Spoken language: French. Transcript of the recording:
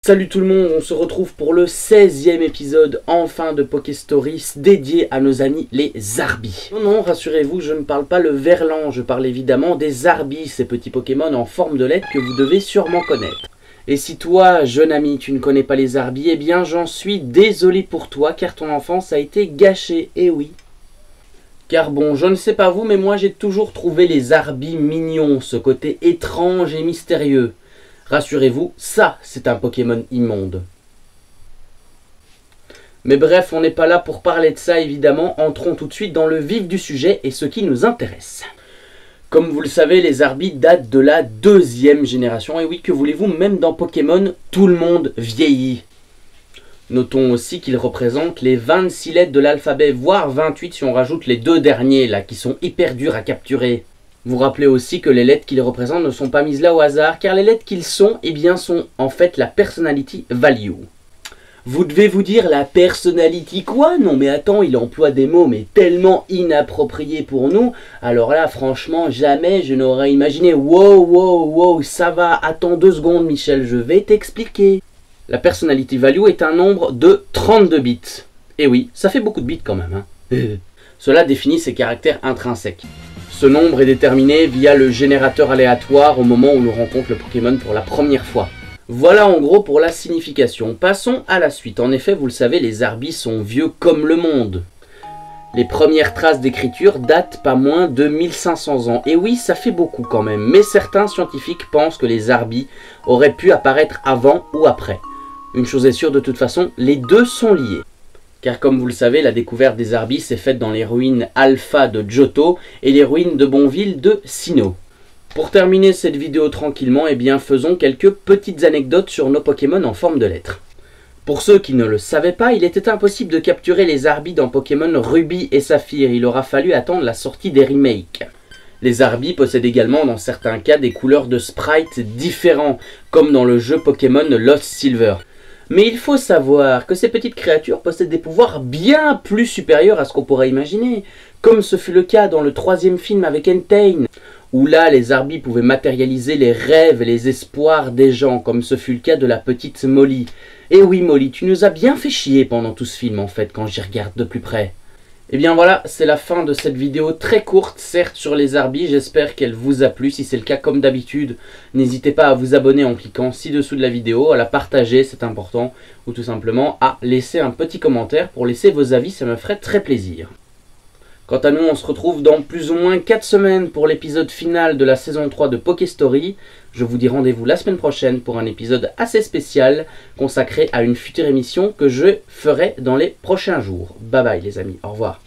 Salut tout le monde, on se retrouve pour le 16e épisode enfin de Pokéstories dédié à nos amis les Arbis. Non, rassurez-vous, je ne parle pas le verlan, je parle évidemment des Arbis, ces petits Pokémon en forme de lettre que vous devez sûrement connaître. Et si toi, jeune ami, tu ne connais pas les Arbis, eh bien j'en suis désolé pour toi car ton enfance a été gâchée, eh oui. Car bon, je ne sais pas vous, mais moi j'ai toujours trouvé les Arbis mignons, ce côté étrange et mystérieux. Rassurez-vous, ça, c'est un Pokémon immonde. Mais bref, on n'est pas là pour parler de ça, évidemment. Entrons tout de suite dans le vif du sujet et ce qui nous intéresse. Comme vous le savez, les Arbis datent de la 2e génération. Et oui, que voulez-vous, même dans Pokémon, tout le monde vieillit. Notons aussi qu'ils représentent les 26 lettres de l'alphabet, voire 28 si on rajoute les deux derniers, là, qui sont hyper durs à capturer. Vous rappelez aussi que les lettres qu'ils représentent ne sont pas mises là au hasard, car les lettres qu'ils sont, eh bien, sont en fait la personality value. Vous devez vous dire la personality quoi? Non mais attends, il emploie des mots mais tellement inappropriés pour nous. Alors là, franchement, jamais je n'aurais imaginé. Wow, ça va, attends 2 secondes Michel, je vais t'expliquer. La personality value est un nombre de 32 bits. Et oui, ça fait beaucoup de bits quand même, hein. Cela définit ses caractères intrinsèques. Ce nombre est déterminé via le générateur aléatoire au moment où l'on rencontre le Pokémon pour la première fois. Voilà en gros pour la signification. Passons à la suite. En effet, vous le savez, les Arbis sont vieux comme le monde. Les premières traces d'écriture datent pas moins de 1500 ans. Et oui, ça fait beaucoup quand même. Mais certains scientifiques pensent que les Arbis auraient pu apparaître avant ou après. Une chose est sûre, de toute façon, les deux sont liés. Car comme vous le savez, la découverte des Arbis s'est faite dans les ruines Alpha de Johto et les ruines de Bonville de Sinnoh. Pour terminer cette vidéo tranquillement, eh bien faisons quelques petites anecdotes sur nos Pokémon en forme de lettres. Pour ceux qui ne le savaient pas, il était impossible de capturer les Arbis dans Pokémon Ruby et Saphir, il aura fallu attendre la sortie des remakes. Les Arbis possèdent également dans certains cas des couleurs de sprites différents, comme dans le jeu Pokémon Lost Silver. Mais il faut savoir que ces petites créatures possèdent des pouvoirs bien plus supérieurs à ce qu'on pourrait imaginer, comme ce fut le cas dans le 3e film avec Entei, où là les Arbis pouvaient matérialiser les rêves et les espoirs des gens, comme ce fut le cas de la petite Molly. Et oui Molly, tu nous as bien fait chier pendant tout ce film en fait, quand j'y regarde de plus près. Et bien voilà, c'est la fin de cette vidéo très courte, certes sur les Arbis, j'espère qu'elle vous a plu. Si c'est le cas, comme d'habitude, n'hésitez pas à vous abonner en cliquant ci-dessous de la vidéo, à la partager, c'est important, ou tout simplement à laisser un petit commentaire pour laisser vos avis, ça me ferait très plaisir. Quant à nous, on se retrouve dans plus ou moins 4 semaines pour l'épisode final de la saison 3 de Pokéstory. Je vous dis rendez-vous la semaine prochaine pour un épisode assez spécial consacré à une future émission que je ferai dans les prochains jours. Bye bye les amis, au revoir.